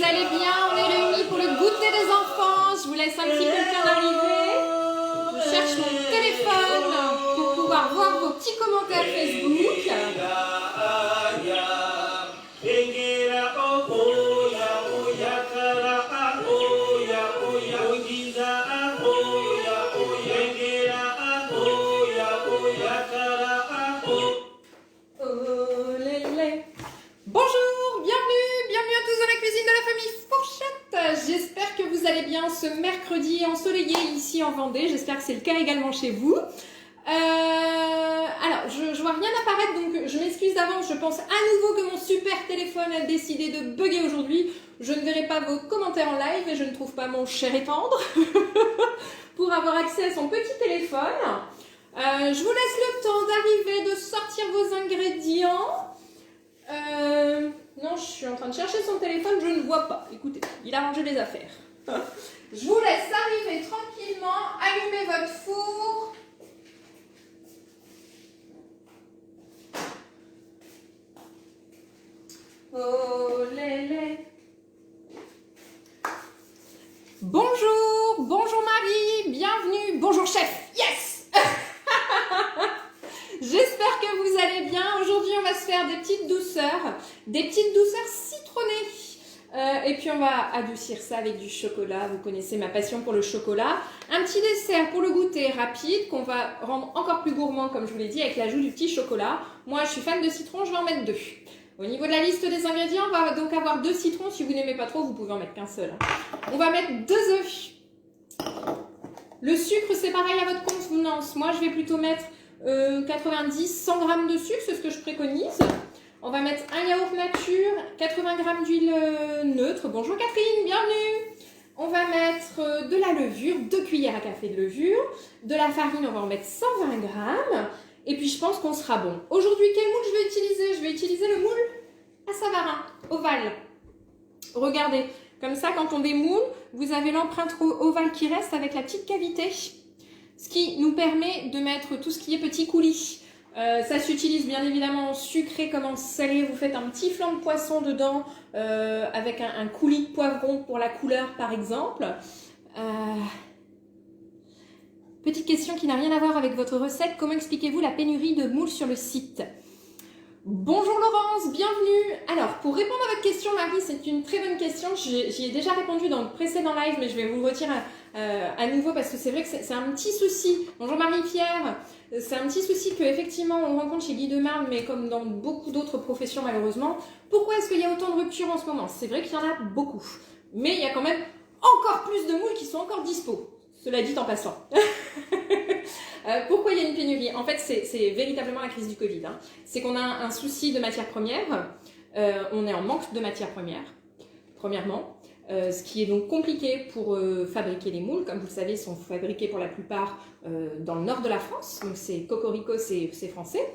allez bien? On est réunis pour le goûter des enfants. Je vous laisse un petit peu le temps d'arriver. Je cherche mon téléphone pour pouvoir voir vos petits commentaires Facebook. Bonjour, bienvenue à tous dans la cuisine de la famille Fourchette. J'espère que vous allez bien ce mercredi ensoleillé ici en Vendée. J'espère que c'est le cas également chez vous. Alors, je vois rien apparaître, donc je m'excuse d'avance. Je pense à nouveau que mon super téléphone a décidé de bugger aujourd'hui. Je ne verrai pas vos commentaires en live et je ne trouve pas mon cher et tendre pour avoir accès à son petit téléphone. Je vous laisse le temps d'arriver, de sortir vos ingrédients. Non, je suis en train de chercher son téléphone, je ne vois pas. Écoutez, il a rangé les affaires. Je vous laisse arriver tranquillement, allumer votre four. Oh lélé. Bonjour Marie, bienvenue. Bonjour chef, yes. J'espère que vous allez bien. Aujourd'hui, on va se faire des petites douceurs citronnées. Et puis, on va adoucir ça avec du chocolat. Vous connaissez ma passion pour le chocolat. Un petit dessert pour le goûter rapide qu'on va rendre encore plus gourmand, comme je vous l'ai dit, avec l'ajout du petit chocolat. Moi, je suis fan de citron, je vais en mettre 2. Au niveau de la liste des ingrédients, on va donc avoir 2 citrons. Si vous n'aimez pas trop, vous pouvez en mettre qu'un seul. On va mettre 2 œufs. Le sucre, c'est pareil à votre convenance. Moi, je vais plutôt mettre 90, 100 g de sucre, c'est ce que je préconise. On va mettre un yaourt nature, 80 g d'huile neutre. Bonjour Catherine, bienvenue. On va mettre de la levure, 2 cuillères à café de levure. De la farine, on va en mettre 120 g. Et puis je pense qu'on sera bon. Aujourd'hui, quel moule je vais utiliser? Je vais utiliser le moule à Savarin, ovale. Regardez, comme ça, quand on démoule, vous avez l'empreinte ovale qui reste avec la petite cavité. Ce qui nous permet de mettre tout ce qui est petit coulis. Ça s'utilise bien évidemment en sucré comme en salé. Vous faites un petit flan de poisson dedans avec un coulis de poivron pour la couleur par exemple. Petite question qui n'a rien à voir avec votre recette. Comment expliquez-vous la pénurie de moules sur le site? Bonjour Laurence, bienvenue. Alors, pour répondre à votre question, Marie, c'est une très bonne question. J'y ai déjà répondu dans le précédent live, mais je vais vous le retirer à nouveau parce que c'est vrai que c'est un petit souci. Bonjour Marie-Pierre. C'est un petit souci qu'effectivement on rencontre chez Guy de Marne, mais comme dans beaucoup d'autres professions malheureusement. Pourquoi est-ce qu'il y a autant de ruptures en ce moment? C'est vrai qu'il y en a beaucoup, mais il y a quand même encore plus de moules qui sont encore dispo. Cela dit en passant. Pourquoi il y a une pénurie? En fait, c'est véritablement la crise du Covid. Hein. C'est qu'on a un souci de matières premières. On est en manque de matières premières, premièrement. Ce qui est donc compliqué pour fabriquer les moules. Comme vous le savez, ils sont fabriqués pour la plupart dans le nord de la France. Donc c'est cocorico, c'est français.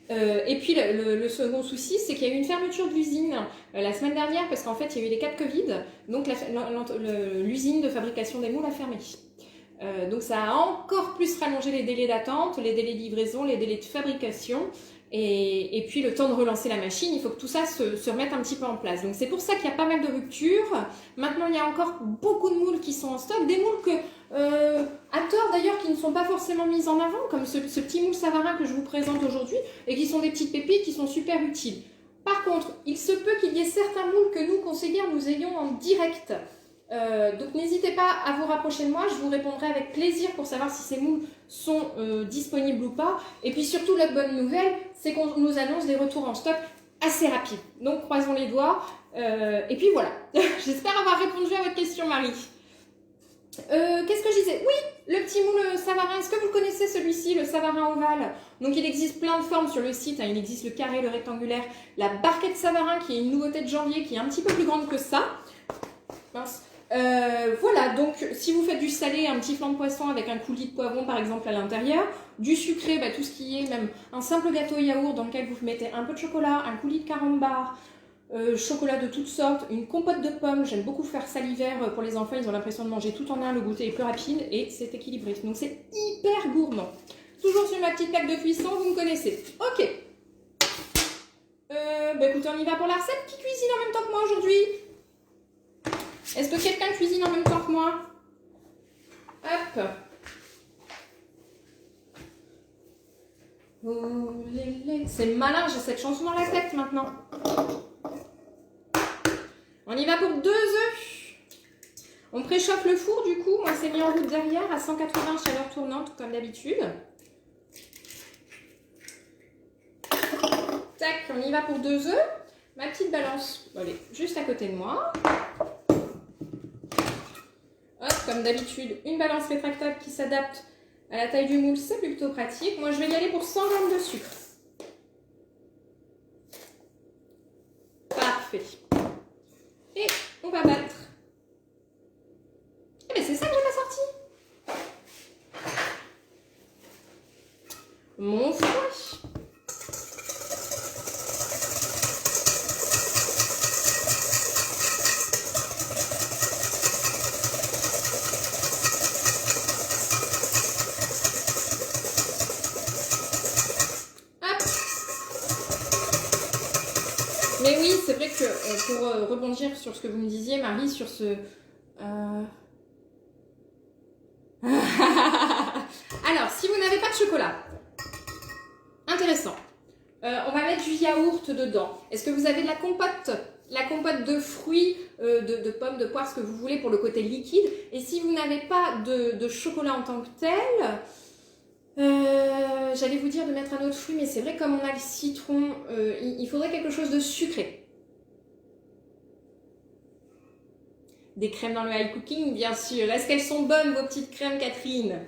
Et puis le second souci, c'est qu'il y a eu une fermeture de l'usine la semaine dernière parce qu'en fait, il y a eu des cas de Covid. Donc l'usine de fabrication des moules a fermé. Donc ça a encore plus rallongé les délais d'attente, les délais de livraison, les délais de fabrication et puis le temps de relancer la machine, il faut que tout ça se remette un petit peu en place. Donc c'est pour ça qu'il y a pas mal de ruptures. Maintenant il y a encore beaucoup de moules qui sont en stock, des moules que, à tort d'ailleurs, qui ne sont pas forcément mises en avant, comme ce petit moule Savarin que je vous présente aujourd'hui et qui sont des petites pépites qui sont super utiles. Par contre, il se peut qu'il y ait certains moules que nous, conseillères, nous ayons en direct. Donc n'hésitez pas à vous rapprocher de moi, je vous répondrai avec plaisir pour savoir si ces moules sont disponibles ou pas. Et puis surtout la bonne nouvelle, c'est qu'on nous annonce des retours en stock assez rapides. Donc croisons les doigts. Et puis voilà, j'espère avoir répondu à votre question Marie. Qu'est-ce que je disais? Oui, le petit moule Savarin, est-ce que vous le connaissez celui-ci, le Savarin ovale? Donc il existe plein de formes sur le site, hein. Il existe le carré, le rectangulaire, la barquette Savarin qui est une nouveauté de janvier qui est un petit peu plus grande que ça. Mince. Voilà, donc si vous faites du salé, un petit flan de poisson avec un coulis de poivron par exemple à l'intérieur, du sucré, tout ce qui est même un simple gâteau yaourt dans lequel vous mettez un peu de chocolat, un coulis de carambar, chocolat de toutes sortes, une compote de pommes, j'aime beaucoup faire ça l'hiver pour les enfants, ils ont l'impression de manger tout en un, le goûter est plus rapide et c'est équilibré, donc c'est hyper gourmand. Toujours sur ma petite plaque de cuisson, vous me connaissez. Ok. Écoutez, on y va pour la recette. Qui cuisine en même temps que moi aujourd'hui? Est-ce que quelqu'un cuisine en même temps que moi? Hop. Oh, c'est malin, j'ai cette chanson dans la tête maintenant. On y va pour 2 œufs. On préchauffe le four du coup. Moi, c'est mis en route derrière à 180 chaleur tournante comme d'habitude. Tac, on y va pour 2 œufs. Ma petite balance, elle est juste à côté de moi. Hop, comme d'habitude, une balance rétractable qui s'adapte à la taille du moule, c'est plutôt pratique. Moi, je vais y aller pour 100 g de sucre. Parfait. Et on va battre. Eh bien, c'est ça que j'ai pas sorti. Mon fouet. Mais oui, c'est vrai que pour rebondir sur ce que vous me disiez, Marie, sur ce... Alors, si vous n'avez pas de chocolat, intéressant. On va mettre du yaourt dedans. Est-ce que vous avez de la compote? La compote de fruits, de pommes, de poires, ce que vous voulez pour le côté liquide. Et si vous n'avez pas de chocolat en tant que tel... j'allais vous dire de mettre un autre fruit, mais c'est vrai comme on a le citron, il faudrait quelque chose de sucré. Des crèmes dans le high cooking, bien sûr. Est-ce qu'elles sont bonnes, vos petites crèmes, Catherine?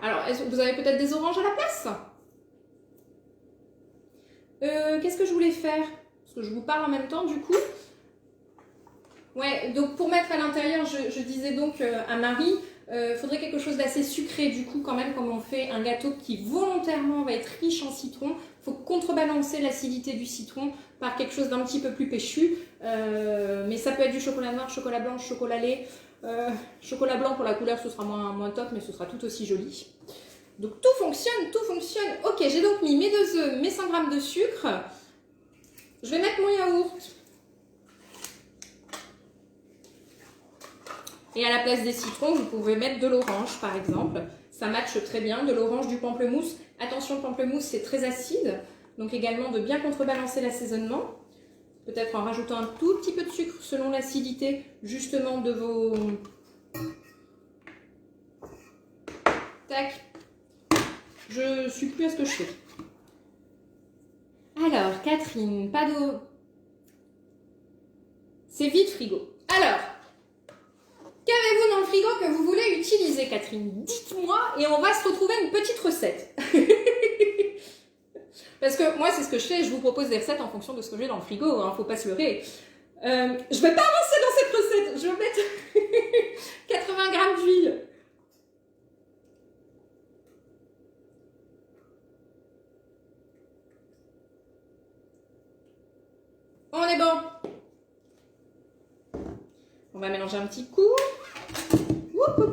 Alors, vous avez peut-être des oranges à la place? Qu'est-ce que je voulais faire? Parce que je vous parle en même temps, du coup. Ouais, donc pour mettre à l'intérieur, je disais donc à Marie, faudrait quelque chose d'assez sucré, du coup, quand même, comme on fait un gâteau qui volontairement va être riche en citron, il faut contrebalancer l'acidité du citron par quelque chose d'un petit peu plus péchu. Mais ça peut être du chocolat noir, chocolat blanc, chocolat lait. Chocolat blanc pour la couleur, ce sera moins top, mais ce sera tout aussi joli. Donc tout fonctionne, tout fonctionne. Ok, j'ai donc mis mes 2 œufs, mes 100 g de sucre. Je vais mettre mon yaourt. Et à la place des citrons, vous pouvez mettre de l'orange, par exemple. Ça matche très bien, de l'orange, du pamplemousse. Attention, le pamplemousse, c'est très acide. Donc également de bien contrebalancer l'assaisonnement. Peut-être en rajoutant un tout petit peu de sucre selon l'acidité, justement, de vos... Tac. Je suis plus à ce que je fais. Alors, Catherine, pas d'eau. C'est vide frigo. Alors... Qu'avez-vous dans le frigo que vous voulez utiliser, Catherine? Dites-moi et on va se retrouver une petite recette. Parce que moi, c'est ce que je fais, je vous propose des recettes en fonction de ce que j'ai dans le frigo, hein, faut pas se leurrer. Je vais pas avancer dans cette recette, je vais mettre 80 g d'huile. On est bon. On va mélanger un petit coup.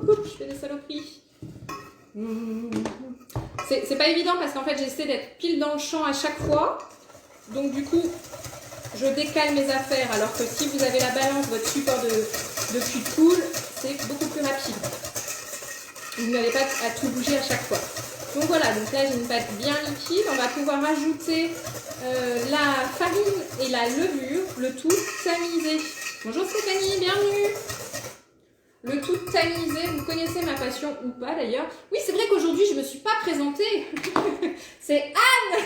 Je fais des saloperies. C'est pas évident parce qu'en fait j'essaie d'être pile dans le champ à chaque fois. Donc du coup, je décale mes affaires alors que si vous avez la balance, votre support de cuit de poule, c'est beaucoup plus rapide. Vous n'avez pas à tout bouger à chaque fois. Donc voilà, donc là j'ai une pâte bien liquide. On va pouvoir ajouter la farine et la levure, le tout tamisé. Bonjour Stéphanie, bienvenue. Le tout tamisé, vous connaissez ma passion ou pas d'ailleurs. Oui, c'est vrai qu'aujourd'hui je ne me suis pas présentée. C'est Anne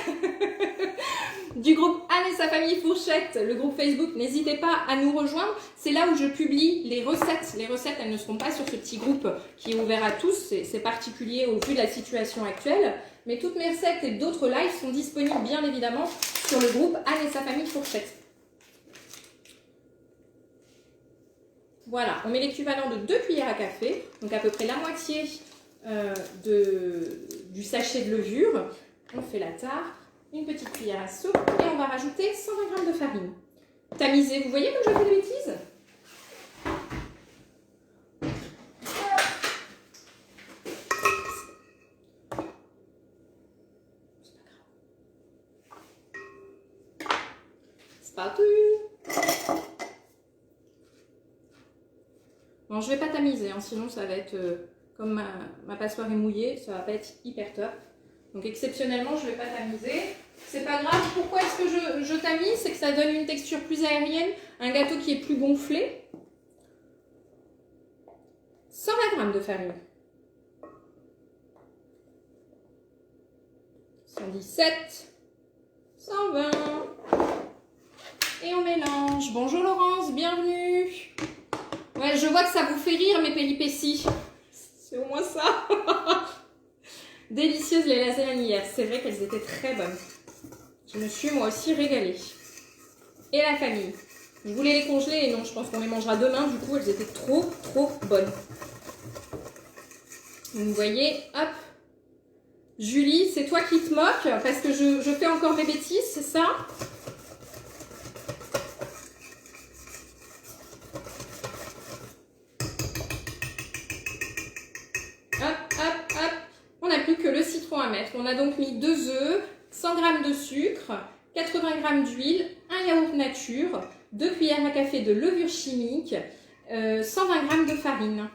du groupe Anne et sa famille Fourchette, le groupe Facebook. N'hésitez pas à nous rejoindre. C'est là où je publie les recettes. Les recettes, elles ne seront pas sur ce petit groupe qui est ouvert à tous. C'est particulier au vu de la situation actuelle. Mais toutes mes recettes et d'autres lives sont disponibles bien évidemment sur le groupe Anne et sa famille Fourchette. Voilà, on met l'équivalent de 2 cuillères à café, donc à peu près la moitié du sachet de levure. On fait la tare, une petite cuillère à soupe et on va rajouter 120 g de farine. Tamisé, vous voyez comme je fais des bêtises? C'est pas grave. Spatule. Bon, je vais pas tamiser, hein, sinon ça va être, comme ma passoire est mouillée, ça va pas être hyper top. Donc exceptionnellement, je vais pas tamiser. C'est pas grave, pourquoi est-ce que je tamise? C'est que ça donne une texture plus aérienne, un gâteau qui est plus gonflé. 120 g de farine. 117, 120. Et on mélange. Bonjour Laurence, bienvenue. Ouais, je vois que ça vous fait rire mes péripéties. C'est au moins ça. Délicieuses les lasagnes hier. C'est vrai qu'elles étaient très bonnes. Je me suis moi aussi régalée. Et la famille. Je voulais les congeler et non, je pense qu'on les mangera demain. Du coup, elles étaient trop bonnes. Vous voyez, hop. Julie, c'est toi qui te moques parce que je fais encore mes bêtises, c'est ça? On n'a plus que le citron à mettre. On a donc mis 2 œufs, 100 g de sucre, 80 g d'huile, un yaourt nature, 2 cuillères à café de levure chimique, 120 g de farine.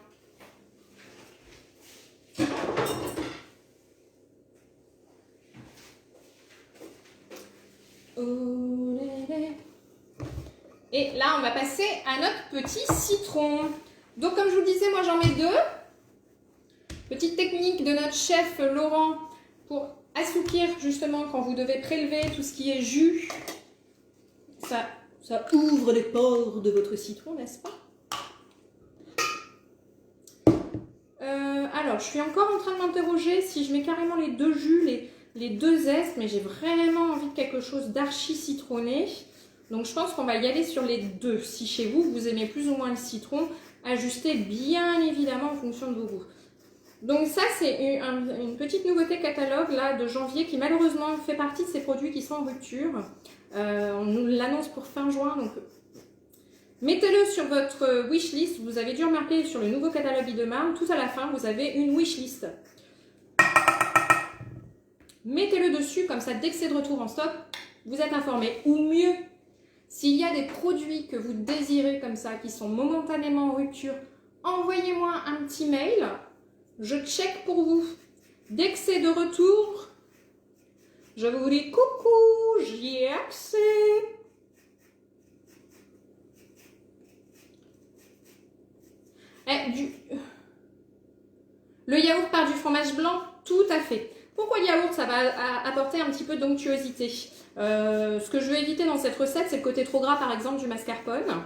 Et là, on va passer à notre petit citron. Donc, comme je vous le disais, moi j'en mets 2. Petite technique de notre chef Laurent pour assouplir justement quand vous devez prélever tout ce qui est jus. Ça ouvre les pores de votre citron, n'est-ce pas? Alors, je suis encore en train de m'interroger si je mets carrément les 2 jus, les 2 zestes, mais j'ai vraiment envie de quelque chose d'archi citronné. Donc, je pense qu'on va y aller sur les 2. Si chez vous, vous aimez plus ou moins le citron, ajustez bien évidemment en fonction de vos goûts. Donc ça, c'est une petite nouveauté catalogue là, de janvier qui malheureusement fait partie de ces produits qui sont en rupture. On nous l'annonce pour fin juin, donc mettez-le sur votre wishlist. Vous avez dû remarquer sur le nouveau catalogue Idemar, tout à la fin, vous avez une wishlist. Mettez-le dessus, comme ça, dès que c'est de retour en stock, vous êtes informé. Ou mieux, s'il y a des produits que vous désirez comme ça, qui sont momentanément en rupture, envoyez-moi un petit mail. Je check pour vous. Dès que c'est de retour, je vous dis coucou, j'y ai accès. Le yaourt par du fromage blanc, tout à fait. Pourquoi le yaourt? Ça va apporter un petit peu d'onctuosité. Ce que je veux éviter dans cette recette, c'est le côté trop gras, par exemple, du mascarpone.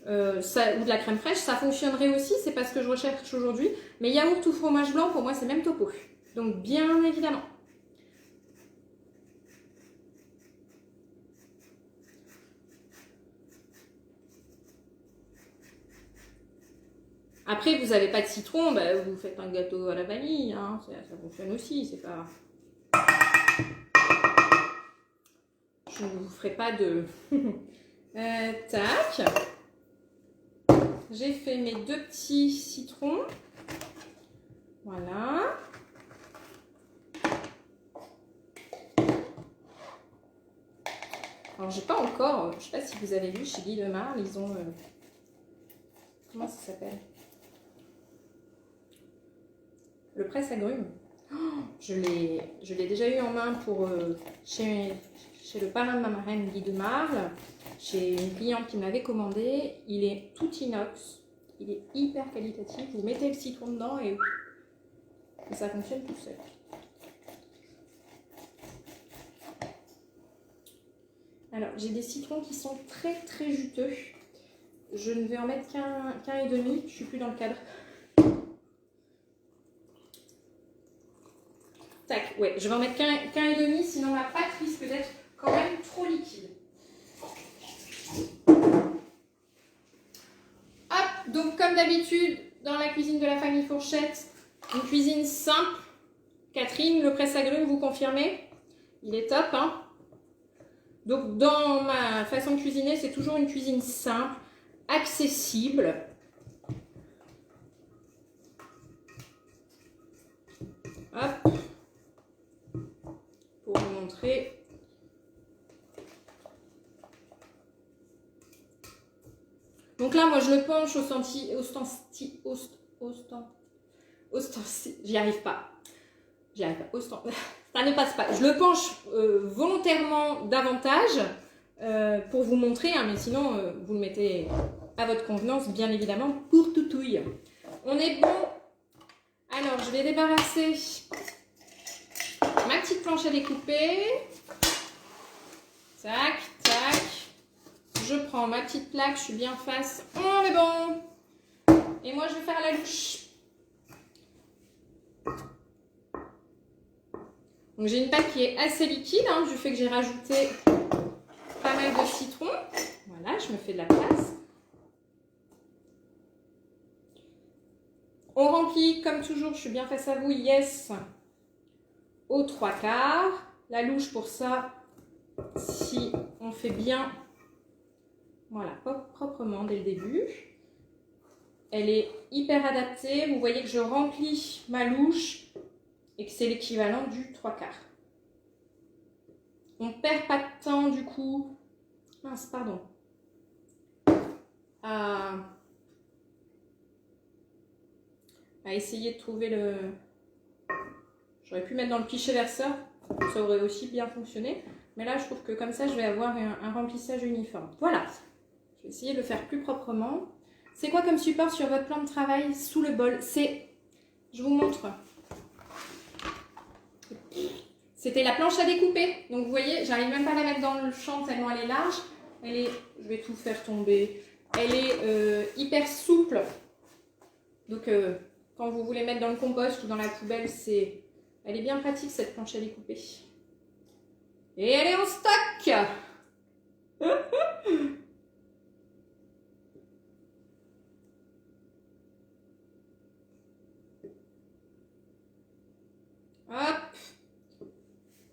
Ou de la crème fraîche, ça fonctionnerait aussi, c'est pas ce que je recherche aujourd'hui. Mais yaourt ou fromage blanc, pour moi, c'est même topo. Donc, bien évidemment. Après, vous n'avez pas de citron, bah, vous faites un gâteau à la vanille, hein, ça fonctionne aussi, c'est pas... Je ne vous ferai pas de... tac. J'ai fait mes 2 petits citrons. Voilà. Alors, j'ai pas encore... Je sais pas si vous avez vu chez Idemar, ils ont... comment ça s'appelle? Le presse-agrumes. Oh, je l'ai déjà eu en main pour chez le parrain de ma marraine Guy de Marle, chez une cliente qui me l'avait commandé. Il est tout inox, il est hyper qualitatif. Vous mettez le citron dedans et ça fonctionne tout seul. Alors, j'ai des citrons qui sont très juteux. Je ne vais en mettre qu'un et demi, je suis plus dans le cadre. Tac, ouais, je vais en mettre qu'un et demi, sinon la pâte risque d'être quand même trop liquide. Hop, donc comme d'habitude, dans la cuisine de la famille Fourchette, une cuisine simple. Catherine, le presse-agrumes, vous confirmez? Il est top, hein? Donc dans ma façon de cuisiner, c'est toujours une cuisine simple, accessible. Hop. Pour vous montrer. Donc Donc là, moi, je le penche j'y arrive pas. Ça ne passe pas. Je le penche volontairement davantage pour vous montrer, hein, mais sinon, vous le mettez à votre convenance, bien évidemment, pour toutouille. On est bon. Alors, je vais débarrasser ma petite planche à découper. Tac, tac. Je prends ma petite plaque, je suis bien face. On est bon. Et moi, je vais faire la louche. Donc, j'ai une pâte qui est assez liquide, hein, du fait que j'ai rajouté pas mal de citron. Voilà, je me fais de la place. On remplit, comme toujours, je suis bien face à vous, yes, aux 3/4. La louche pour ça, si on fait bien, voilà, proprement dès le début. Elle est hyper adaptée. Vous voyez que je remplis ma louche et que c'est l'équivalent du 3/4. On perd pas de temps du coup. Mince, pardon. À essayer de trouver le... J'aurais pu mettre dans le pichet verseur, ça aurait aussi bien fonctionné. Mais là, je trouve que comme ça, je vais avoir un remplissage uniforme. Voilà. Je vais essayer de le faire plus proprement. C'est quoi comme support sur votre plan de travail sous le bol? C'est... Je vous montre. C'était la planche à découper. Donc, vous voyez, j'arrive même pas à la mettre dans le champ tellement elle est large. Elle est... Je vais tout faire tomber. Elle est hyper souple. Donc, quand vous voulez mettre dans le compost ou dans la poubelle, c'est... Elle est bien pratique, cette planche à découper. Et elle est en stock. Hop.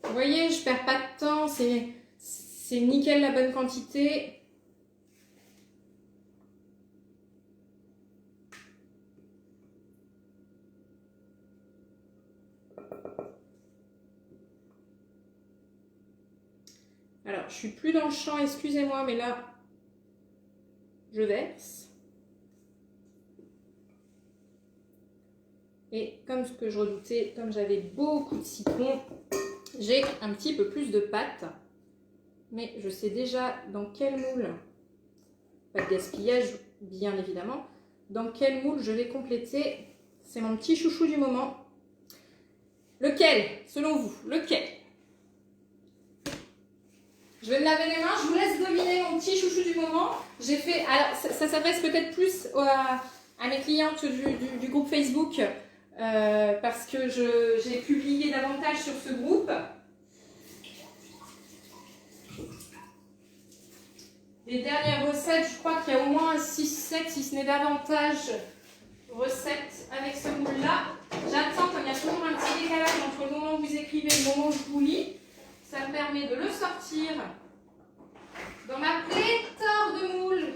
Vous voyez, je perds pas de temps. C'est nickel la bonne quantité. Alors, je suis plus dans le champ, excusez-moi, mais là, je verse. Et comme ce que je redoutais, comme j'avais beaucoup de citron, j'ai un petit peu plus de pâte. Mais je sais déjà dans quel moule, pas de gaspillage bien évidemment, dans quel moule je vais compléter. C'est mon petit chouchou du moment. Lequel, selon vous, lequel? Je vais me laver les mains, je vous laisse deviner mon petit chouchou du moment. J'ai fait, alors ça s'adresse peut-être plus à mes clientes du groupe Facebook parce que j'ai publié davantage sur ce groupe. Les dernières recettes, je crois qu'il y a au moins 6-7, si ce n'est davantage, recettes avec ce moule-là. J'attends, comme il y a toujours un petit décalage entre le moment où vous écrivez et le moment où je vous lis. Ça me permet de le sortir dans ma pléthore de moules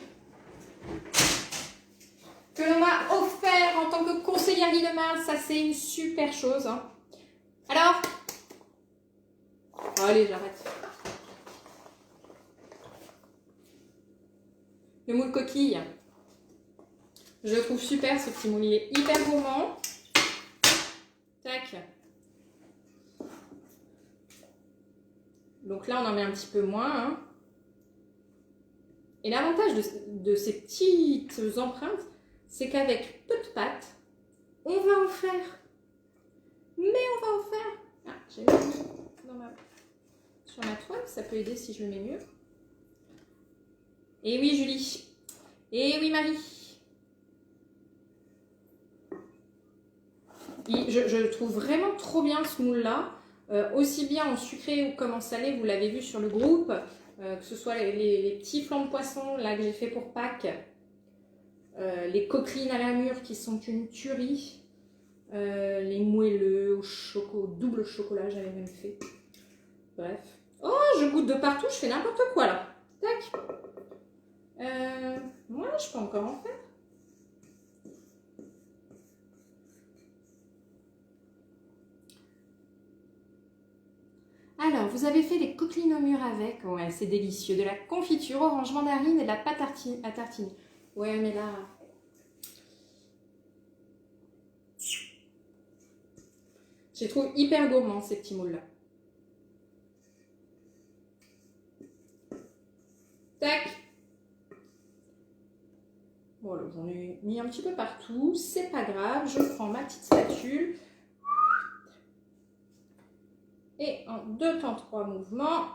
que l'on m'a offert en tant que conseillère Guy de Marle. Ça, c'est une super chose. Hein. Alors, allez, j'arrête. Le moule coquille, je le trouve super, ce petit moule. Il est hyper gourmand. Tac. Donc là, on en met un petit peu moins. Hein. Et l'avantage de ces petites empreintes, c'est qu'avec peu de pâte, on va en faire. Mais on va en faire. Ah, j'ai mis sur ma toile, ça peut aider si je le mets mieux. Et oui, Julie. Et oui, Marie. Je trouve vraiment trop bien ce moule-là. Aussi bien en sucré comme en salé, vous l'avez vu sur le groupe, que ce soit les petits flancs de poisson là que j'ai fait pour Pâques, les coquelines à la mûre qui sont une tuerie, les moelleux au double chocolat, j'avais même fait. Bref. Oh, je goûte de partout, je fais n'importe quoi là. Tac. Moi, je peux encore en faire. Alors, vous avez fait des coquelines au mûr avec. Ouais, c'est délicieux. De la confiture, orange, mandarine et de la pâte à tartiner. Ouais, mais là... Je les trouve hyper gourmands, ces petits moules-là. Tac. Bon, là, j'en ai mis un petit peu partout. C'est pas grave. Je prends ma petite spatule. Et en 2 temps 3 mouvements,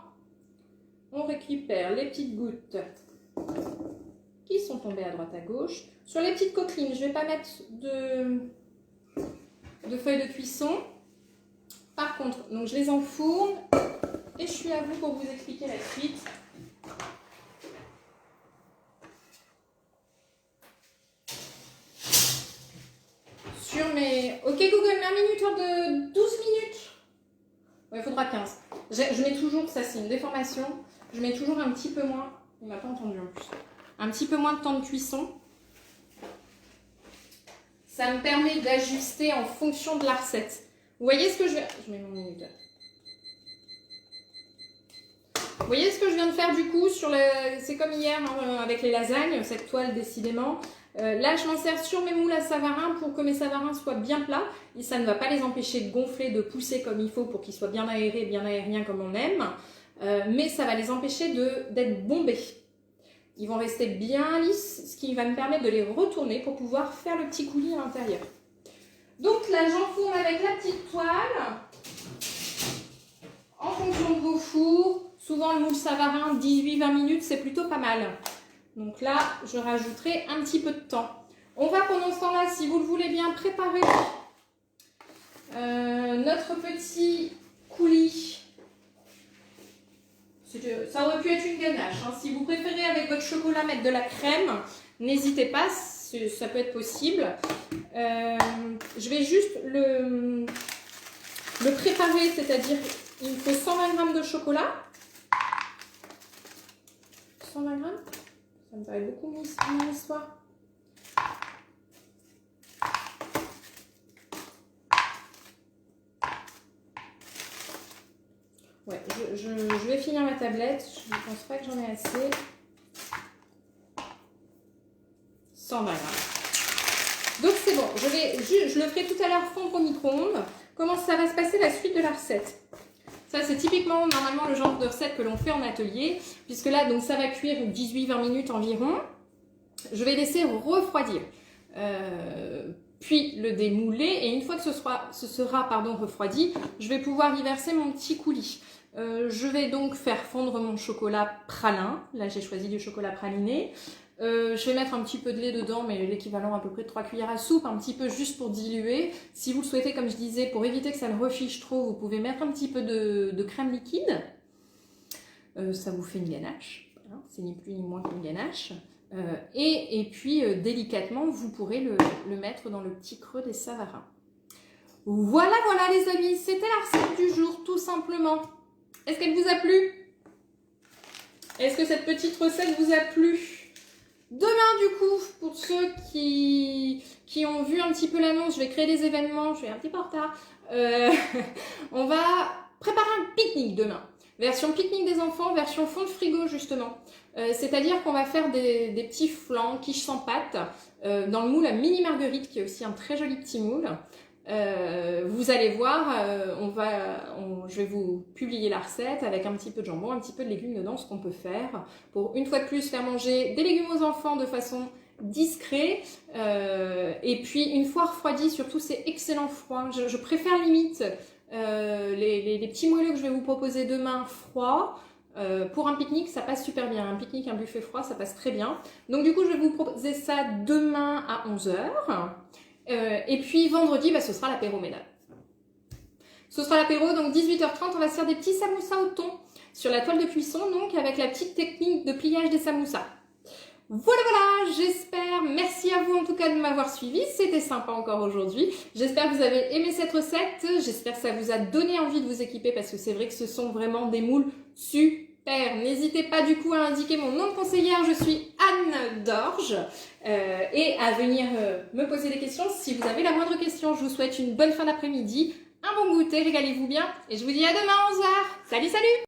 on récupère les petites gouttes qui sont tombées à droite à gauche. Sur les petites coquelines, je ne vais pas mettre de feuilles de cuisson. Par contre, donc je les enfourne et je suis à vous pour vous expliquer la suite. Sur mes... Ok Google, mets un minuteur de 12 minutes. Ouais, il faudra 15. Je mets toujours, ça c'est une déformation, je mets toujours un petit peu moins, il m'a pas entendu en plus, un petit peu moins de temps de cuisson. Ça me permet d'ajuster en fonction de la recette. Vous voyez ce que je vais... Je mets mon minuteur. Vous voyez ce que je viens de faire du coup sur le... C'est comme hier hein, avec les lasagnes, cette toile décidément. Là, je m'en sers sur mes moules à Savarin pour que mes Savarins soient bien plats. Et ça ne va pas les empêcher de gonfler, de pousser comme il faut pour qu'ils soient bien aérés, bien aériens comme on aime. Mais ça va les empêcher d'être bombés. Ils vont rester bien lisses, ce qui va me permettre de les retourner pour pouvoir faire le petit coulis à l'intérieur. Donc là, j'enfourne avec la petite toile. En fonction de vos fours. Souvent, le moule Savarin, 18-20 minutes, c'est plutôt pas mal. Donc là, je rajouterai un petit peu de temps. On va pendant ce temps-là, si vous le voulez bien, préparer notre petit coulis. Ça aurait pu être une ganache. Hein. Si vous préférez avec votre chocolat mettre de la crème, n'hésitez pas, ça peut être possible. Je vais juste le préparer, c'est-à-dire il me faut 120 g de chocolat. 120 g. Ça me paraît beaucoup mon histoire. Ouais, je vais finir ma tablette. Je ne pense pas que j'en ai assez. 120 g. Donc c'est bon. Je le ferai tout à l'heure fondre au micro-ondes. Comment ça va se passer la suite de la recette? Ça, c'est typiquement, normalement, le genre de recette que l'on fait en atelier. Puisque là, donc, ça va cuire 18-20 minutes environ. Je vais laisser refroidir. Puis le démouler. Et une fois que ce sera refroidi, je vais pouvoir y verser mon petit coulis. Je vais donc faire fondre mon chocolat pralin. Là, j'ai choisi du chocolat praliné. Je vais mettre un petit peu de lait dedans, mais l'équivalent à peu près de 3 cuillères à soupe, un petit peu juste pour diluer. Si vous le souhaitez, comme je disais, pour éviter que ça ne refiche trop, vous pouvez mettre un petit peu de crème liquide. Ça vous fait une ganache. Voilà, c'est ni plus ni moins qu'une ganache. Et puis, délicatement, vous pourrez le mettre dans le petit creux des Savarins. Voilà les amis, c'était la recette du jour, tout simplement. Est-ce qu'elle vous a plu? Est-ce que cette petite recette vous a plu? Demain, du coup, pour ceux qui ont vu un petit peu l'annonce, je vais créer des événements, je suis un petit peu en retard. On va préparer un pique-nique demain. Version pique-nique des enfants, version fond de frigo, justement. C'est-à-dire qu'on va faire des petits flancs, quiche sans pâte, dans le moule à mini marguerite, qui est aussi un très joli petit moule. Vous allez voir, je vais vous publier la recette avec un petit peu de jambon, un petit peu de légumes dedans, ce qu'on peut faire pour une fois de plus faire manger des légumes aux enfants de façon discrète. Et puis une fois refroidi, surtout c'est excellent froid. Je préfère limite les petits moelleux que je vais vous proposer demain froids. Pour un pique-nique, ça passe super bien. Un pique-nique, un buffet froid, ça passe très bien. Donc du coup, je vais vous proposer ça demain à 11 h. Et puis vendredi, ce sera l'apéro, mesdames. Ce sera l'apéro, donc 18h30, on va se faire des petits samoussas au thon sur la toile de cuisson, donc avec la petite technique de pliage des samoussas. Voilà, j'espère, merci à vous en tout cas de m'avoir suivi, c'était sympa encore aujourd'hui. J'espère que vous avez aimé cette recette, j'espère que ça vous a donné envie de vous équiper parce que c'est vrai que ce sont vraiment des moules super. N'hésitez pas du coup à indiquer mon nom de conseillère, je suis Anne Dorge, et à venir me poser des questions si vous avez la moindre question. Je vous souhaite une bonne fin d'après-midi, un bon goûter, régalez-vous bien, et je vous dis à demain 11 h. Salut!